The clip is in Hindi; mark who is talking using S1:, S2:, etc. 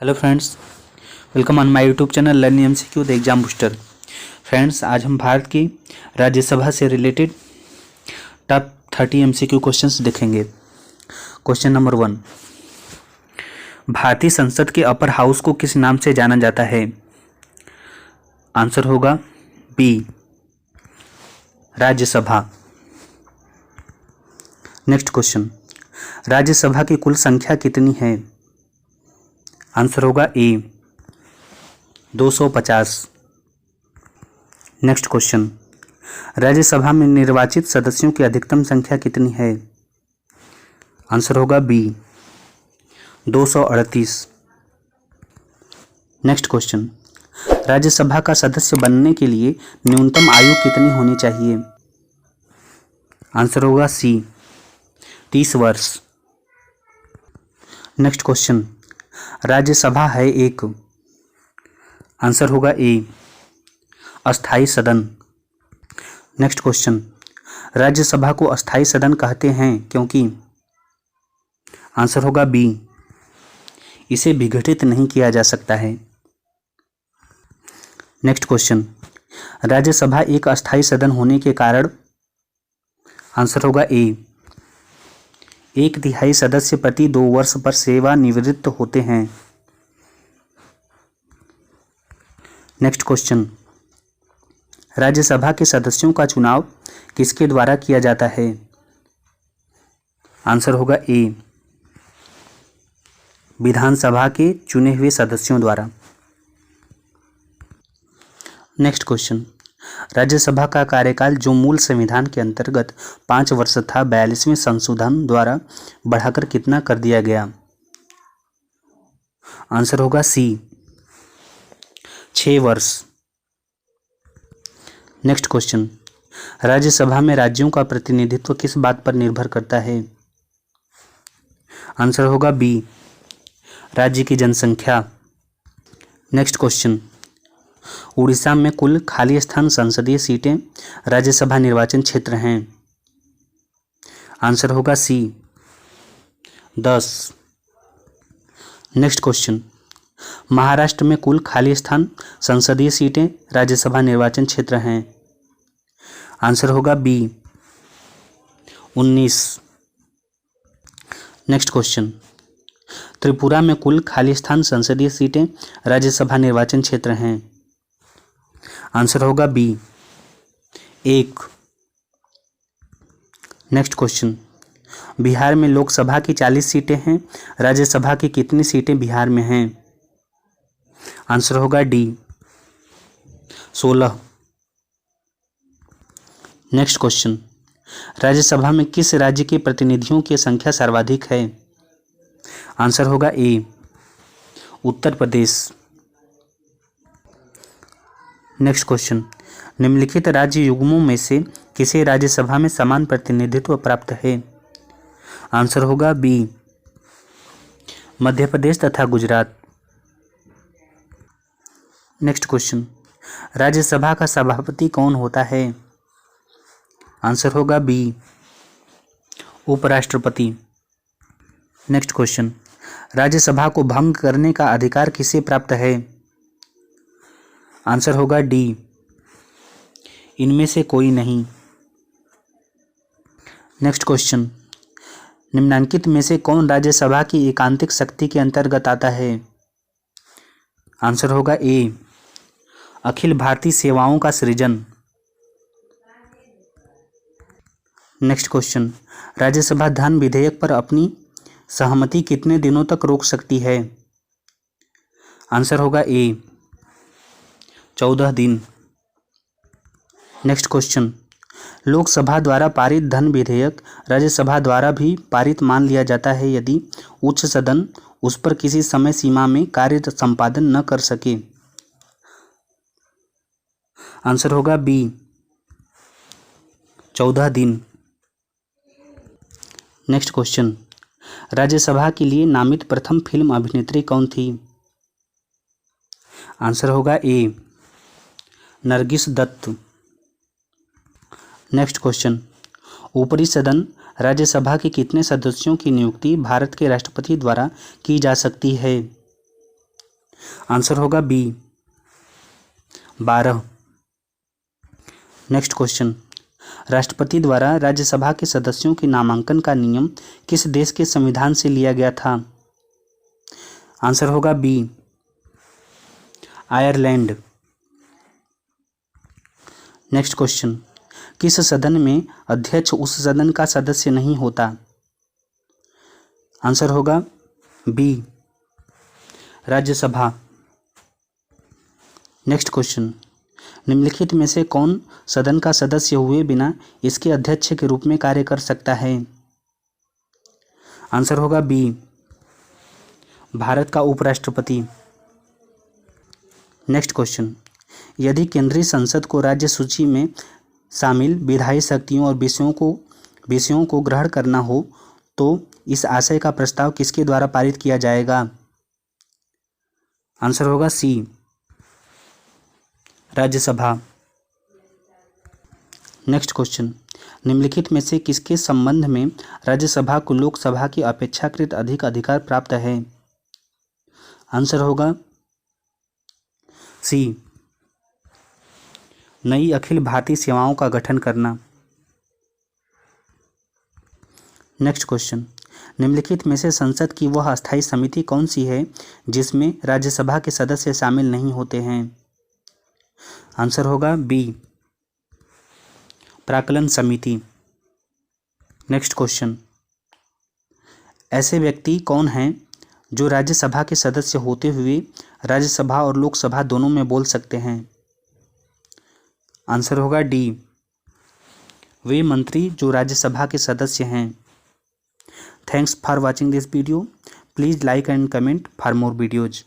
S1: Hello friends, welcome on my YouTube channel learning MCQ the exam booster. Friends, आज हम भारत की राज्यसभा से रिलेटेड टॉप 30 एमसीक्यू क्वेश्चंस देखेंगे। क्वेश्चन नंबर 1, भारतीय संसद के अपर हाउस को किस नाम से जाना जाता है? आंसर होगा B, Rajya Sabha. Next question, Rajya Sabha की कुल संख्या कितनी है? आंसर होगा ए, 250। नेक्स्ट क्वेश्चन, राज्यसभा में निर्वाचित सदस्यों की अधिकतम संख्या कितनी है? आंसर होगा बी, 238। नेक्स्ट क्वेश्चन, राज्यसभा का सदस्य बनने के लिए न्यूनतम आयु कितनी होनी चाहिए? आंसर होगा सी, 30 वर्ष। नेक्स्ट क्वेश्चन, राज्यसभा है एक, आंसर होगा ए, अस्थाई सदन। नेक्स्ट क्वेश्चन, राज्यसभा को अस्थाई सदन कहते हैं क्योंकि? आंसर होगा बी, इसे विघटित नहीं किया जा सकता है। नेक्स्ट क्वेश्चन, राज्यसभा एक अस्थाई सदन होने के कारण? आंसर होगा ए, 1/3 सदस्य प्रति 2 वर्ष पर सेवानिवृत्त होते हैं। नेक्स्ट क्वेश्चन, राज्यसभा के सदस्यों का चुनाव किसके द्वारा किया जाता है? आंसर होगा ए, विधानसभा के चुने हुए सदस्यों द्वारा। नेक्स्ट क्वेश्चन, राज्यसभा का कार्यकाल जो मूल संविधान के अंतर्गत 5 वर्ष था, 42वें संशोधन द्वारा बढ़ाकर कितना कर दिया गया? आंसर होगा सी, 6 वर्ष। नेक्स्ट क्वेश्चन, राज्यसभा में राज्यों का प्रतिनिधित्व किस बात पर निर्भर करता है? आंसर होगा बी, राज्य की जनसंख्या। नेक्स्ट क्वेश्चन, उड़ीसा में कुल खाली स्थान संसदीय सीटें राज्यसभा निर्वाचन क्षेत्र हैं? आंसर होगा सी, 10। नेक्स्ट क्वेश्चन, महाराष्ट्र में कुल खाली स्थान संसदीय सीटें राज्यसभा निर्वाचन क्षेत्र हैं? आंसर होगा बी, 19। नेक्स्ट क्वेश्चन, त्रिपुरा में कुल खाली स्थान संसदीय सीटें राज्यसभा निर्वाचन क्षेत्र हैं? आंसर होगा बी, 1। नेक्स्ट क्वेश्चन, बिहार में लोकसभा की 40 सीटें हैं, राज्यसभा की कितनी सीटें बिहार में हैं? आंसर होगा डी, 16। नेक्स्ट क्वेश्चन, राज्यसभा में किस राज्य के प्रतिनिधियों की संख्या सर्वाधिक है? आंसर होगा ए, उत्तर प्रदेश। नेक्स्ट क्वेश्चन, निम्नलिखित राज्य युग्मों में से किसे राज्यसभा में समान प्रतिनिधित्व प्राप्त है? आंसर होगा बी, मध्य प्रदेश तथा गुजरात। नेक्स्ट क्वेश्चन, राज्यसभा का सभापति कौन होता है? आंसर होगा बी, उपराष्ट्रपति। नेक्स्ट क्वेश्चन, राज्यसभा को भंग करने का अधिकार किसे प्राप्त है? आंसर होगा डी, इनमें से कोई नहीं। नेक्स्ट क्वेश्चन, निम्नलिखित में से कौन राज्यसभा की एकांतिक शक्ति के अंतर्गत आता है? आंसर होगा ए, अखिल भारतीय सेवाओं का सृजन। नेक्स्ट क्वेश्चन, राज्यसभा धन विधेयक पर अपनी सहमति कितने दिनों तक रोक सकती है? आंसर होगा ए, 14 दिन। नेक्स्ट क्वेश्चन, लोकसभा द्वारा पारित धन विधेयक राज्यसभा द्वारा भी पारित मान लिया जाता है यदि उच्च सदन उस पर किसी समय सीमा में कार्य संपादन न कर सके? आंसर होगा बी, 14 दिन। नेक्स्ट क्वेश्चन, राज्यसभा के लिए नामित प्रथम फिल्म अभिनेत्री कौन थी? आंसर होगा ए, नरगिस दत्त। नेक्स्ट क्वेश्चन, ऊपरी सदन राज्यसभा के कितने सदस्यों की नियुक्ति भारत के राष्ट्रपति द्वारा की जा सकती है? आंसर होगा बी 12। नेक्स्ट क्वेश्चन, राष्ट्रपति द्वारा राज्यसभा के सदस्यों के नामांकन का नियम किस देश के संविधान से लिया गया था? आंसर होगा बी आयरलैंड। नेक्स्ट क्वेश्चन, किस सदन में अध्यक्ष उस सदन का सदस्य नहीं होता? आंसर होगा बी राज्यसभा। नेक्स्ट क्वेश्चन, निम्नलिखित में से कौन सदन का सदस्य हुए बिना इसके अध्यक्ष के रूप में कार्य कर सकता है? आंसर होगा बी भारत का उपराष्ट्रपति। नेक्स्ट क्वेश्चन, यदि केंद्रीय संसद को राज्य सूची में शामिल विधायी शक्तियों और विषयों को ग्रहण करना हो तो इस आशय का प्रस्ताव किसके द्वारा पारित किया जाएगा? आंसर होगा सी राज्यसभा। नेक्स्ट क्वेश्चन, निम्नलिखित में से किसके संबंध में राज्यसभा को लोकसभा की अपेक्षाकृत अधिक अधिकार प्राप्त है? आंसर होगा सी नई अखिल भारतीय सेवाओं का गठन करना। नेक्स्ट क्वेश्चन, निम्नलिखित में से संसद की वह अस्थायी समिति कौन सी है जिसमें राज्यसभा के सदस्य शामिल नहीं होते हैं? आंसर होगा बी प्राक्कलन समिति। नेक्स्ट क्वेश्चन, ऐसे व्यक्ति कौन हैं जो राज्यसभा के सदस्य होते हुए राज्यसभा और लोकसभा दोनों में बोल सकते हैं? आंसर होगा डी वे मंत्री जो राज्यसभा के सदस्य हैं। Thanks for watching this video. Please like and comment for more videos.